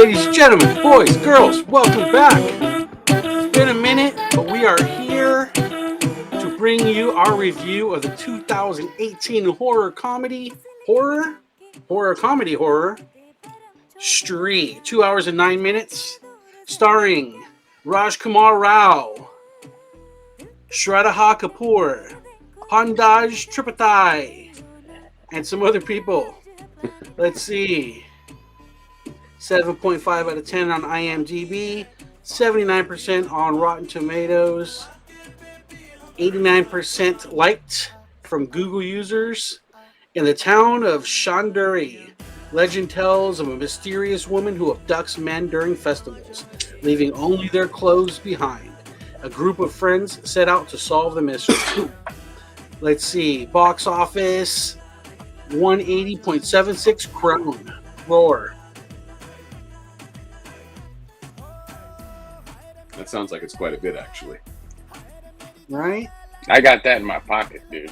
Ladies and gentlemen, boys, girls, welcome back. It's been a minute, but we are here to bring you our review of the 2018 horror, STREE, 2 hours and 9 minutes, starring Raj Kumar Rao, Shraddha Kapoor, Pandaj Tripathi, and some other people. Let's see. 7.5 out of 10 on IMDb, 79% on Rotten Tomatoes, 89% liked from Google users. In the town of Chanderi, legend tells of a mysterious woman who abducts men during festivals, leaving only their clothes behind. A group of friends set out to solve the mystery. Let's see. Box office, 180.76 crore. That sounds like it's quite a bit, actually. Right? I got that in my pocket, dude.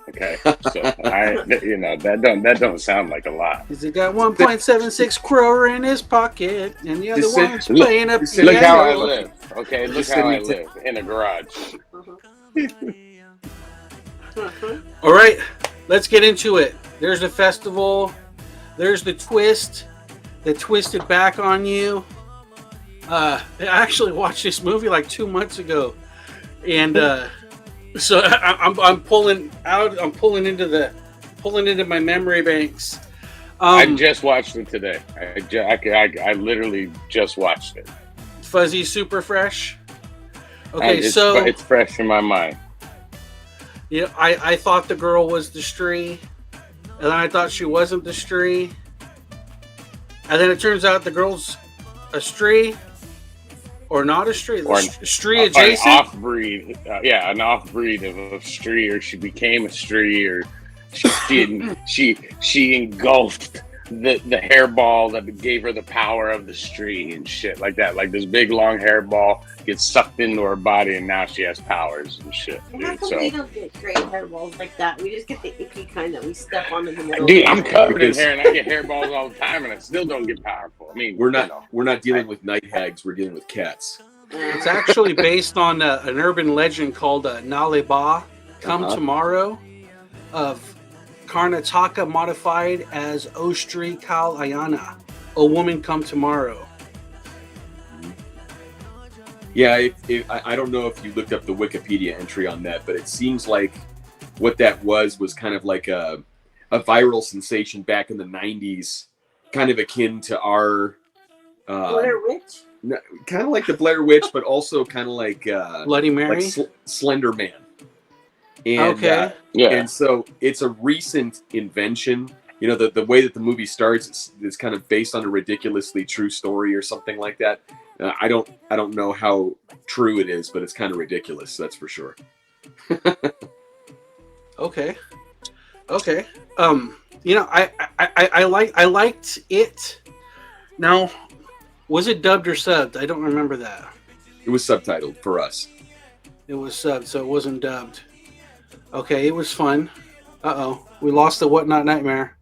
Okay, so that don't sound like a lot. He's got 1.76 crore in his pocket, and the other one's playing up. Look how I live. Okay, look how I live in a garage. All right, let's get into it. There's the festival. There's the twist. They twisted back on you. I actually watched this movie like 2 months ago, and so I'm pulling into my memory banks. I just watched it today. I literally just watched it. Fuzzy, super fresh. Okay, it's fresh in my mind. Yeah, I thought the girl was the STREE, and then I thought she wasn't the STREE, and then it turns out the girl's a STREE. Or not a STREE, STREE adjacent? An off-breed, an off-breed of a STREE, or she became a STREE, or she engulfed the hairball that gave her the power of the STREE and shit like that. Like this big long hairball gets sucked into her body, and now she has powers and shit. Dude, how come we don't get great hairballs like that? We just get the icky kind that we step on in the middle. Dude, I'm covered in hair, and I get hairballs all the time, and I still don't get powerful. I mean, we're not dealing with night hags. We're dealing with cats. It's actually based on an urban legend called Nale Ba, Come Tomorrow, of Karnataka modified as Ostri Kal Ayana, A Woman Come Tomorrow. Yeah, I don't know if you looked up the Wikipedia entry on that, but it seems like what that was kind of like a viral sensation back in the 90s, kind of akin to our... Blair Witch? Kind of like the Blair Witch, but also kind of like... Bloody Mary? Like Slender Man. And, okay. And so it's a recent invention. You know, the way that the movie starts is kind of based on a ridiculously true story or something like that. I don't know how true it is, but it's kind of ridiculous. That's for sure. Okay. I liked it. Now, was it dubbed or subbed? I don't remember that. It was subtitled for us. It was subbed, so it wasn't dubbed. Okay, it was fun. Uh-oh, we lost the Whatnot Nightmare.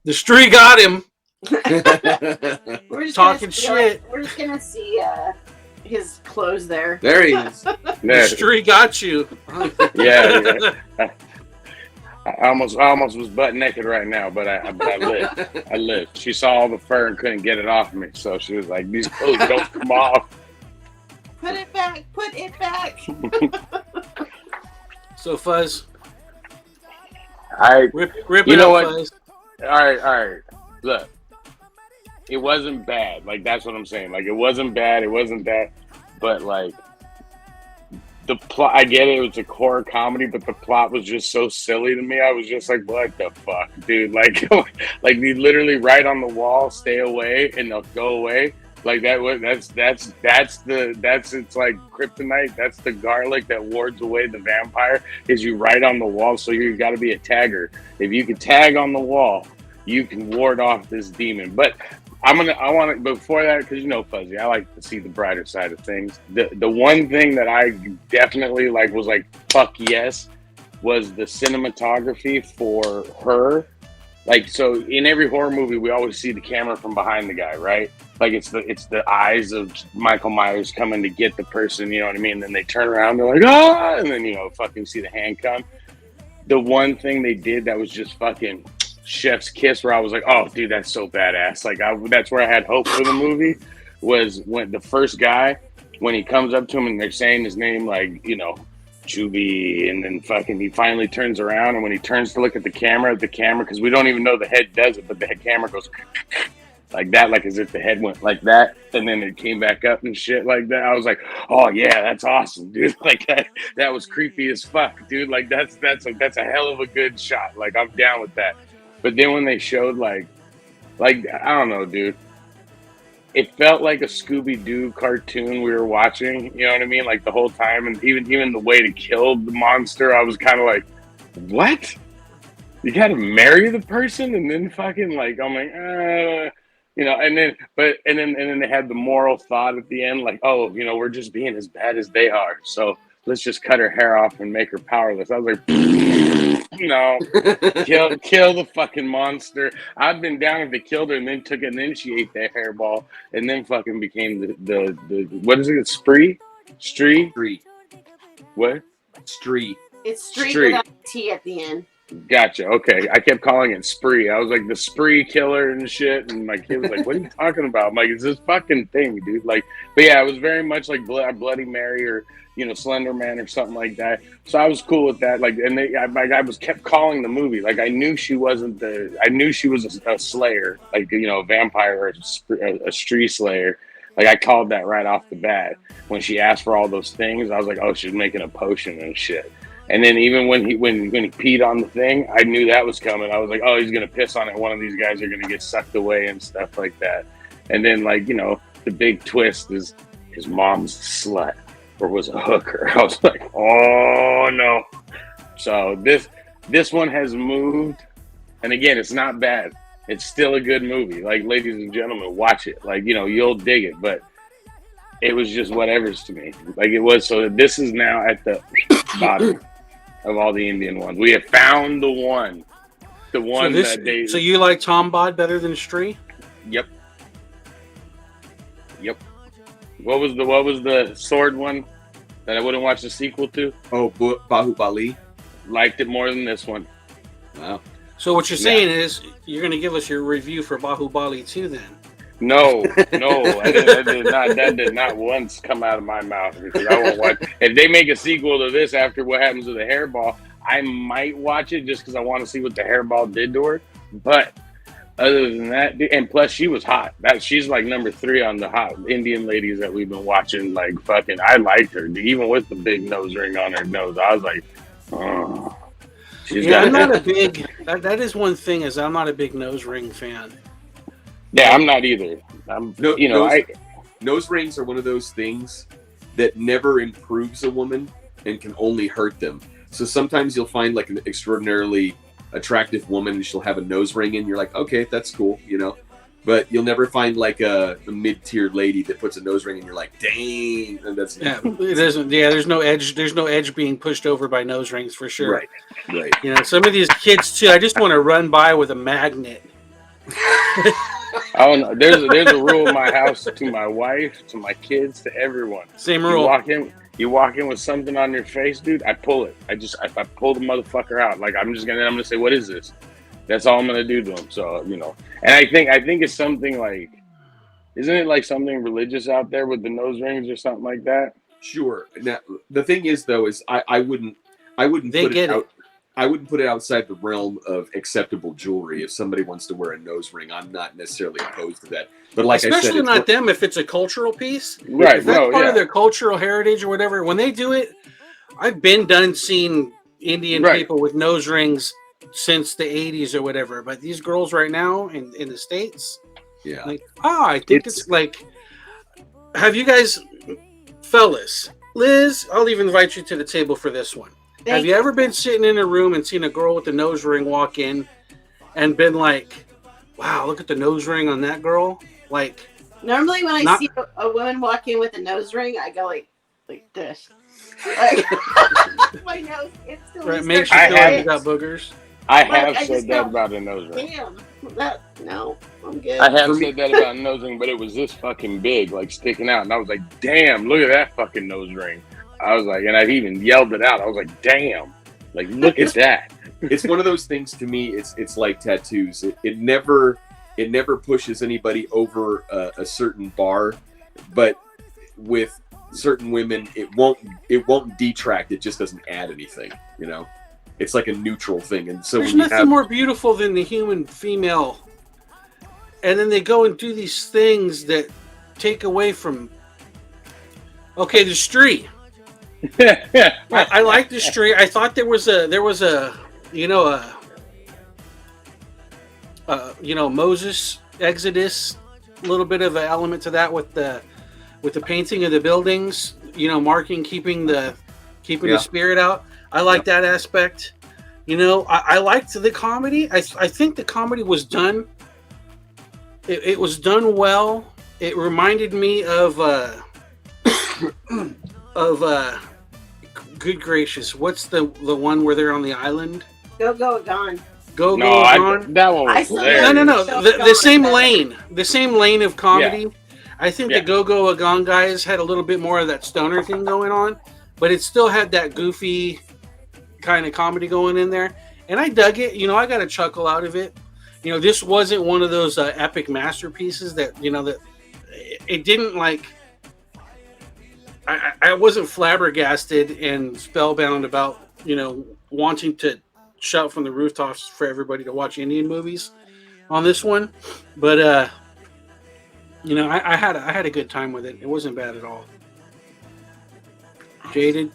The STREE got him. We're just talking shit. We're just gonna see his clothes there. There he is. The STREE got you. Yeah. I almost was butt naked right now, but I lived. I lived. She saw all the fur and couldn't get it off me, so she was like, "These clothes don't come off." Put it back. Put it back. So Fuzz, rip it up, what? Fuzz. All right. Look, it wasn't bad. Like that's what I'm saying. Like it wasn't bad. It wasn't that, but like the plot. I get it. It was a horror comedy, but the plot was just so silly to me. I was just like, what the fuck, dude? Like, like they literally write on the wall, "Stay away," and they'll go away. Like that's it's like kryptonite. That's the garlic that wards away the vampire. Is you write on the wall, so you got to be a tagger. If you can tag on the wall, you can ward off this demon. But I want to before that, because you know, Fuzzy, I like to see the brighter side of things. The one thing that I definitely was like fuck yes was the cinematography for her. Like, so in every horror movie, we always see the camera from behind the guy, right? Like it's the eyes of Michael Myers coming to get the person, you know what I mean? And then they turn around, they're like, ah, and then fucking see the hand come. The one thing they did that was just fucking chef's kiss, where I was like, oh, dude, that's so badass. Like that's where I had hope for the movie, was when the first guy, when he comes up to him and they're saying his name, like, Juby, and then fucking he finally turns around, and when he turns to look at the camera, because we don't even know the head does it, but the camera goes like that, like as if the head went like that, and then it came back up and shit like that. I was like, oh yeah, that's awesome, dude. Like that was creepy as fuck, dude. Like that's a hell of a good shot. Like I'm down with that. But then when they showed like I don't know, dude, it felt like a Scooby-Doo cartoon we were watching, you know what I mean? Like the whole time, and even the way to kill the monster, I was kind of like, what? You gotta marry the person and then fucking like, I'm like, and then they had the moral thought at the end, like, oh, we're just being as bad as they are, so let's just cut her hair off and make her powerless. I was like, no, kill the fucking monster. I've been down if they killed her and then she ate that hairball and then fucking became the what is it? Spree? What? Stree Stree. without a T at the end. Gotcha. Okay. I kept calling it Spree. I was like the Spree killer and shit. And my kid was like, what are you talking about? I'm like, it's this fucking thing, dude. Like, but yeah, it was very much like Bloody Mary or, Slender Man or something like that. So I was cool with that. Like, and I kept calling the movie. Like, I knew she was a slayer, like, a vampire or a Stree slayer. Like, I called that right off the bat. When she asked for all those things, I was like, oh, she's making a potion and shit. And then even when he peed on the thing, I knew that was coming. I was like, oh, he's gonna piss on it. One of these guys are gonna get sucked away and stuff like that. And then the big twist is his mom's a slut or was a hooker. I was like, oh no. So this one has moved, and again, it's not bad. It's still a good movie. Like, ladies and gentlemen, watch it. Like, you'll dig it. But it was just whatever's to me. Like it was. So this is now at the bottom of all the Indian ones. We have found the one. The one So you like Tom Bod better than Stree? Yep. What was the sword one that I wouldn't watch the sequel to? Oh, Bahubali. Liked it more than this one. Wow. So what you're saying is you're going to give us your review for Bahubali 2 then? No, that did not once come out of my mouth, because I won't watch. If they make a sequel to this after what happens to the hairball, I might watch it just because I want to see what the hairball did to her. But other than that, and plus she was hot. She's like number 3 on the hot Indian ladies that we've been watching. Like fucking, I liked her even with the big nose ring on her nose. I was like, oh. I'm not a big. That is one thing, is I'm not a big nose ring fan. Yeah, I'm not either. Nose rings are one of those things that never improves a woman and can only hurt them. So sometimes you'll find like an extraordinarily attractive woman and she'll have a nose ring and you're like, okay, that's cool, But you'll never find like a mid-tier lady that puts a nose ring and you're like, dang. And that's there's no edge. There's no edge being pushed over by nose rings for sure. Right. Some of these kids too. I just want to run by with a magnet. Oh no! There's a rule in my house, to my wife, to my kids, to everyone. Same rule. You walk in with something on your face, dude. I pull it. I pull the motherfucker out. Like I'm gonna say, what is this? That's all I'm gonna do to him. So and I think it's something like, isn't it like something religious out there with the nose rings or something like that? Sure. Now the thing is though, is I wouldn't put it out. I wouldn't put it outside the realm of acceptable jewelry. If somebody wants to wear a nose ring, I'm not necessarily opposed to that. But like especially I said, not them if it's a cultural piece. Right. If that's part of their cultural heritage or whatever, when they do it, I've been done seeing Indian people with nose rings since the 80s or whatever. But these girls right now in the States, I think it's like, have you guys, fellas, Liz, I'll even invite you to the table for this one. Have you ever been sitting in a room and seen a girl with a nose ring walk in and been like, wow, look at the nose ring on that girl? Like, normally when I see a woman walk in with a nose ring, I go like this. Like, my nose instantly right, makes you feel like you got boogers. I have said that about a nose ring. Damn, no. I'm good. I have For me- said that about nose ring, but it was this fucking big, like sticking out, and I was like, "Damn, look at that fucking nose ring." I was like, and I even yelled it out. I was like, "Damn, like look at that." It's one of those things to me. It's like tattoos. It never pushes anybody over a certain bar, but with certain women, it won't detract. It just doesn't add anything. You know, it's like a neutral thing. And so There's when you nothing have more beautiful than the human female. And then they go and do these things that take away from. Okay, the STREE. I like the STREE. I thought there was a Moses Exodus, a little bit of an element to that with the painting of the buildings, marking, keeping the spirit out. I like that aspect. I liked the comedy. I think the comedy was done. It was done well. It reminded me of good gracious, what's the one where they're on the island? Go gone. Go No, gone. that one I was still hilarious. No. Go The Gone same better. lane of comedy. Yeah. I think Yeah. the Go Gone guys had a little bit more of that stoner thing going on, but it still had that goofy kind of comedy going in there, and I dug it. I got a chuckle out of it. This wasn't one of those epic masterpieces that that it didn't like. I wasn't flabbergasted and spellbound about wanting to shout from the rooftops for everybody to watch Indian movies on this one, but I had a good time with it. It wasn't bad at all. Jaded.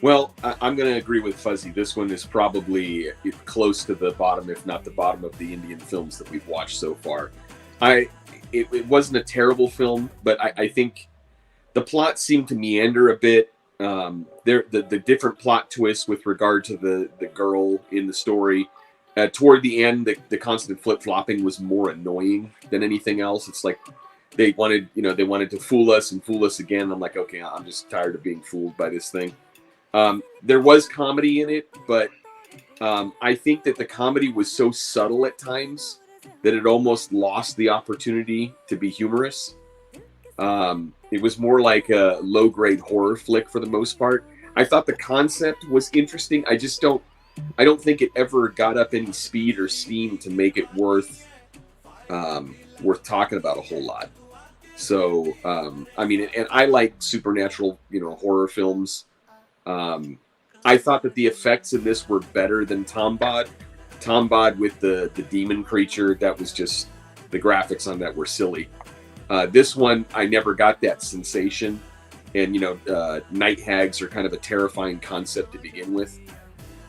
Well, I'm going to agree with Fuzzy. This one is probably close to the bottom, if not the bottom, of the Indian films that we've watched so far. It wasn't a terrible film, but I think the plot seemed to meander a bit. The different plot twists with regard to the girl in the story. Toward the end, the constant flip-flopping was more annoying than anything else. It's like they wanted to fool us and fool us again. I'm like, okay, I'm just tired of being fooled by this thing. There was comedy in it, but I think that the comedy was so subtle at times that it almost lost the opportunity to be humorous. It was more like a low-grade horror flick for the most part. I thought the concept was interesting. I don't think it ever got up any speed or steam to make it worth talking about a whole lot. So, and I like supernatural, horror films. I thought that the effects in this were better than Tombad. Tombad with the demon creature, that was just, the graphics on that were silly. This one, I never got that sensation. And, night hags are kind of a terrifying concept to begin with.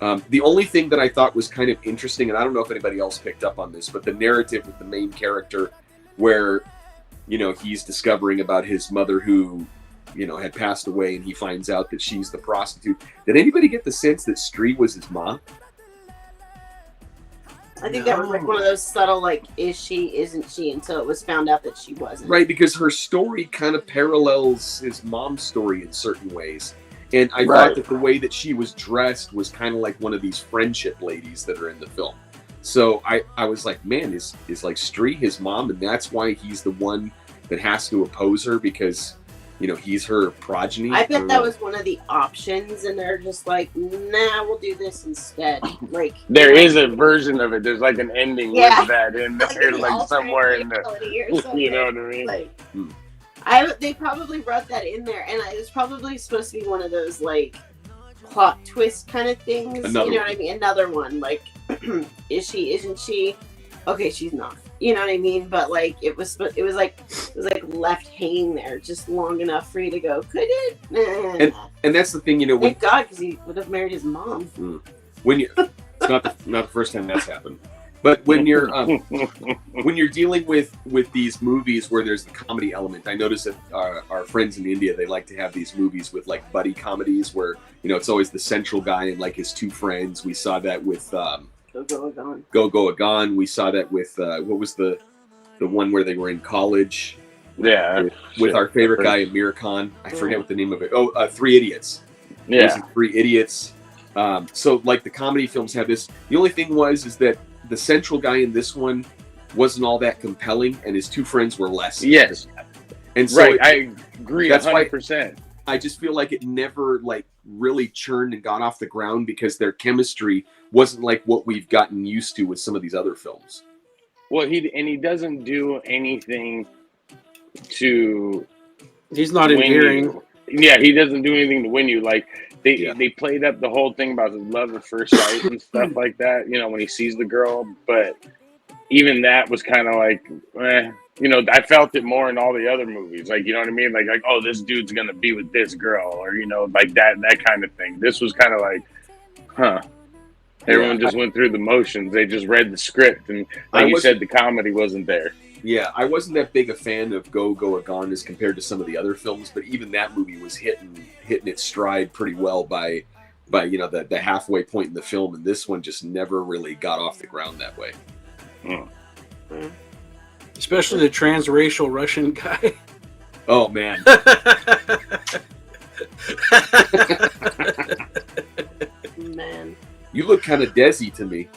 The only thing that I thought was kind of interesting, and I don't know if anybody else picked up on this, but the narrative with the main character where, he's discovering about his mother who, had passed away, and he finds out that she's the prostitute. Did anybody get the sense that STREE was his mom? I think that was like one of those subtle, like, is she, isn't she, until it was found out that she wasn't. Right, because her story kind of parallels his mom's story in certain ways. And I thought that the way that she was dressed was kind of like one of these friendship ladies that are in the film. So I was like, man, is like STREE his mom? And that's why he's the one that has to oppose her, because, he's her progeny. I bet that was one of the options, and they're just like, nah, we'll do this instead. Like, There is a version of it. There's like an ending with that in like there, the like somewhere in the. alternate reality or something. You know what I mean? Like, they probably wrote that in there, and it was probably supposed to be one of those like plot twist kind of things. Another you know what I mean? Another one, like, is she? Isn't she? Okay, she's not. You know what I mean? But like, it was like left hanging there just long enough for you to go, could it? Nah. And that's the thing, when Thank God, because he would have married his mom. when you it's not the first time that's happened. But when you're when you're dealing with these movies where there's the comedy element, I notice that our friends in India, they like to have these movies with like buddy comedies where it's always the central guy and like his two friends. We saw that with Go Gone. We saw that with what was the one where they were in college? Yeah, with our favorite guy Amir Khan. I forget what the name of it. Oh, Three Idiots. Yeah, Three Idiots. So like the comedy films have this. The only thing is that the central guy in this one wasn't all that compelling, and his two friends were less. Yes. And so Right. I agree. that's why 100%. I just feel like it never like really churned and got off the ground because their chemistry wasn't like what we've gotten used to with some of these other films. Well, he doesn't do anything to He's not win endearing. you. Yeah, he doesn't do anything to win you. Like Yeah. they played up the whole thing about his love at first sight and stuff like that. You know, when he sees the girl, but even that was kind of like, you know, I felt it more in all the other movies. Like, you know what I mean? Like, oh, this dude's gonna be with this girl, or you know, like that kind of thing. This was kind of like, huh. Everyone just went through the motions. They just read the script, and like you said, the comedy wasn't there. Yeah, I wasn't that big a fan of Go Go Gone as compared to some of the other films, but even that movie was hitting its stride pretty well by you know the halfway point in the film, and this one just never really got off the ground that way. Especially the transracial Russian guy. Oh man. Man. You look kind of Desi to me.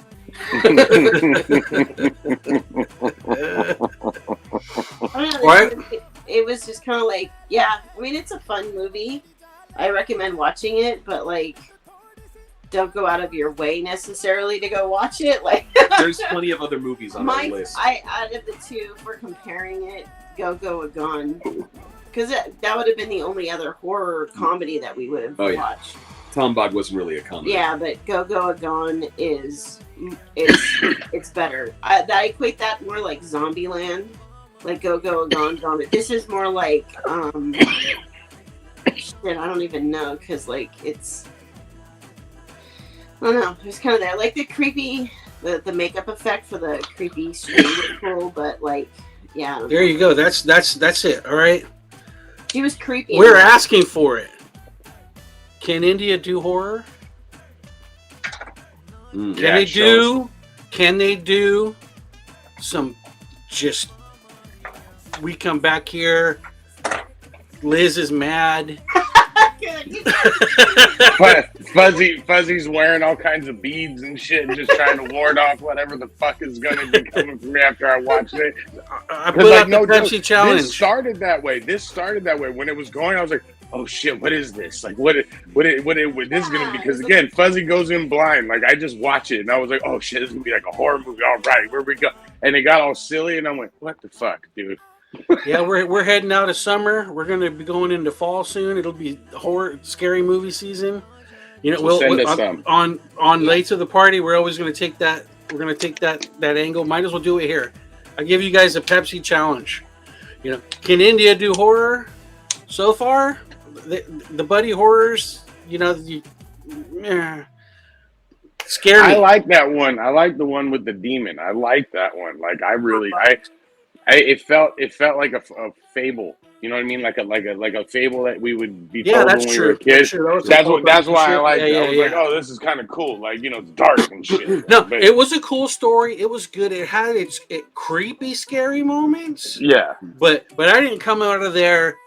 I don't know, What? It was just kind of like, yeah. I mean, it's a fun movie. I recommend watching it, but like, don't go out of your way necessarily to go watch it. Like, There's plenty of other movies on our list. Out of the two, if we're comparing it, Go Go Gone, because that would have been the only other horror comedy that we would have watched. Tombad wasn't really a comedy. Yeah, but Go Go Gone it's better. I equate that more like Zombieland, like Go Go Gone Zombie. This is more like shit. I don't even know because like it's. I don't know. It's kind of there, like the creepy, the makeup effect for the creepy street was cool, but like, yeah. There you go. That's it. All right. She was creepy. We're asking for it. Can India do horror? Can they do some just we come back here, Liz is mad. Fuzzy's wearing all kinds of beads and shit and just trying to ward off whatever the fuck is going to be coming from me after I watch it. I put out the Pepsi challenge. This started that way. When it was going, I was like, oh shit, what is this? Like, what this is going to be? Because again, Fuzzy goes in blind. Like, I just watch it and I was like, oh shit, this is going to be like a horror movie. All right, where we go? And it got all silly and I'm like, what the fuck, dude? Yeah, we're heading out of summer. We're going to be going into fall soon. It'll be horror, scary movie season. You know, so on late to the party. We're always going to take that. We're going to take that angle. Might as well do it here. I give you guys a Pepsi challenge. You know, can India do horror? So far, the buddy horrors. You know, scare me. I like that one. I like the one with the demon. I like that one. Like it felt like a fable. You know what I mean? Like a fable that we would be told when we were kids. That's why I like it. I was like, oh, this is kind of cool. Like, you know, it's dark and shit. No, it was a cool story. It was good. It had its creepy, scary moments. Yeah. But I didn't come out of there.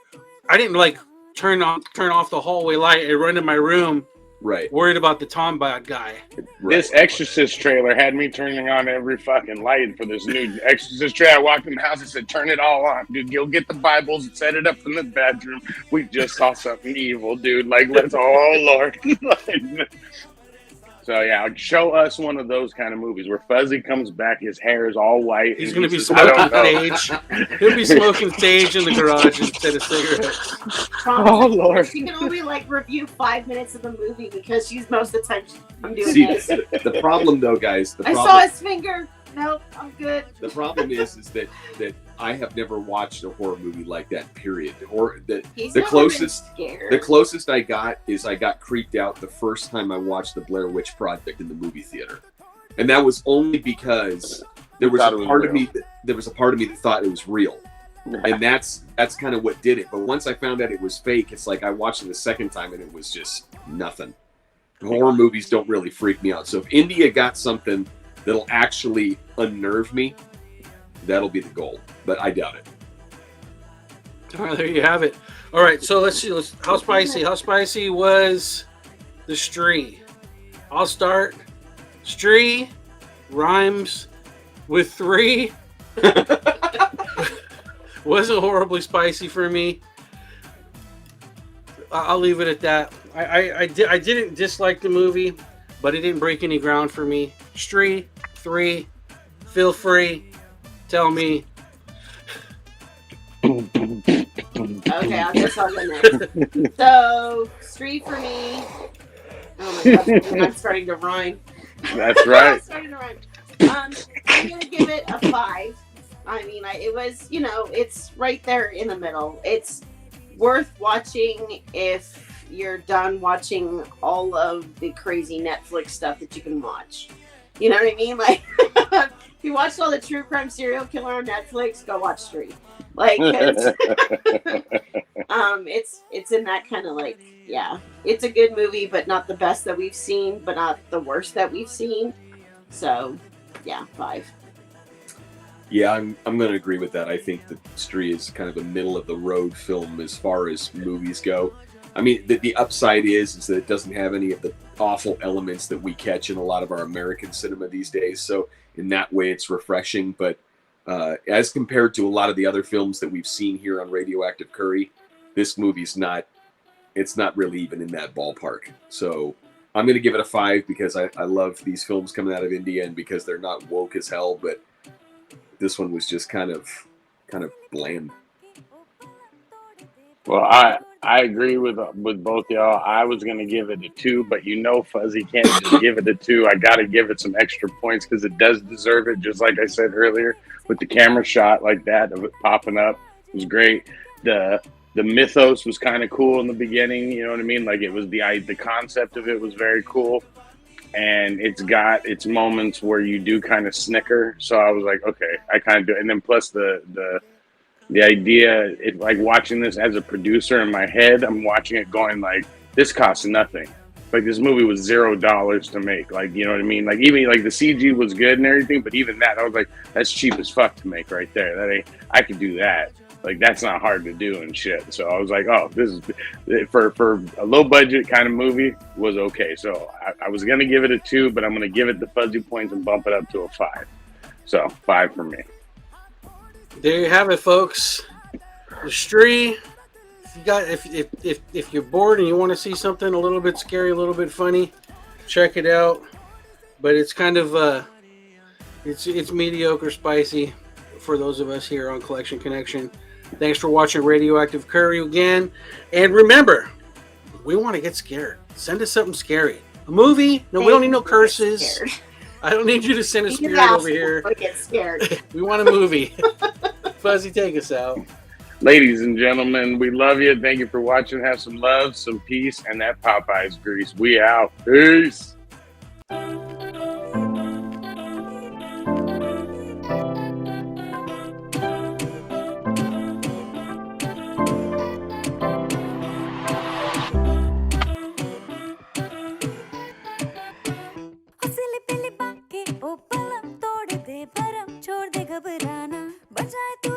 I didn't like turn off the hallway light and run to my room. Right. Worried about the Tombad guy. Right. This Exorcist trailer had me turning on every fucking light for this new Exorcist trailer. I walked in the house and said, turn it all on, dude. You'll get the Bibles and set it up in the bedroom. We just saw something evil, dude. Like, let's, oh, Lord. So, yeah, show us one of those kind of movies where Fuzzy comes back, his hair is all white. He's going to be smoking sage. He'll be smoking sage in the garage instead of cigarettes. Oh, Lord. She can only, like, review 5 minutes of the movie because she's most of the time I'm doing this. The problem, though, guys, I saw his finger. Nope, I'm good. The problem is that I have never watched a horror movie like that, period. Or the closest I got is I got creeped out the first time I watched the Blair Witch Project in the movie theater. And that was only because there was a part of me that thought it was real. And that's kind of what did it. But once I found out it was fake, it's like I watched it the second time and it was just nothing. Horror movies don't really freak me out. So if India got something that'll actually unnerve me, that'll be the goal. But I doubt it. All right, there you have it. All right, so let's see. How spicy was the STREE? I'll start. STREE rhymes with 3 Wasn't horribly spicy for me. I'll leave it at that. I didn't dislike the movie, but it didn't break any ground for me. STREE 3. Feel free. Tell me. Okay, I guess I'll go next. So, STREE for me. Oh my god, I'm starting to rhyme. That's right. I'm starting to rhyme. I'm gonna give it a 5. I mean, it was, it's right there in the middle. It's worth watching if you're done watching all of the crazy Netflix stuff that you can watch. You know what I mean? Like, if you watched all the true crime serial killer on Netflix, go watch STREE. Like, it's in that kind of like, yeah, it's a good movie, but not the best that we've seen, but not the worst that we've seen. So, yeah, 5. Yeah, I'm going to agree with that. I think that STREE is kind of a middle of the road film as far as movies go. I mean, the upside is that it doesn't have any of the awful elements that we catch in a lot of our American cinema these days. So in that way, it's refreshing. But as compared to a lot of the other films that we've seen here on Radioactive Curry, this movie's not really even in that ballpark. So I'm going to give it a 5 because I love these films coming out of India and because they're not woke as hell. But this one was just kind of bland. Well, I agree with both y'all. I was gonna give it a 2, but Fuzzy can't just give it a 2. I got to give it some extra points because it does deserve it. Just like I said earlier, with the camera shot like that of it popping up, it was great. The mythos was kind of cool in the beginning. You know what I mean? Like it was the concept of it was very cool, and it's got its moments where you do kind of snicker. So I was like, okay, I kind of do. And then plus the idea, like watching this as a producer in my head, I'm watching it going like, this costs nothing. Like this movie was $0 to make. Like, you know what I mean? Like even like the CG was good and everything, but even that, I was like, that's cheap as fuck to make right there. That ain't, I could do that. Like that's not hard to do and shit. So I was like, oh, this is for a low budget kind of movie was okay. So I was gonna give it a 2, but I'm gonna give it the fuzzy points and bump it up to a 5. So 5 for me. There you have it, folks. The STREE. If you're bored and you want to see something a little bit scary, a little bit funny, check it out. But it's kind of it's mediocre spicy for those of us here on Collection Connection. Thanks for watching Radioactive Curry again. And remember, we want to get scared. Send us something scary. A movie? No, we don't need no curses. I don't need you to send a spirit over here. Get scared. We want a movie. Fuzzy, take us out. Ladies and gentlemen, we love you. Thank you for watching. Have some love, some peace, and that Popeye's grease. We out. Peace. ओ पलम तोड़ दे भरम छोड़ दे घबराना बजाए तू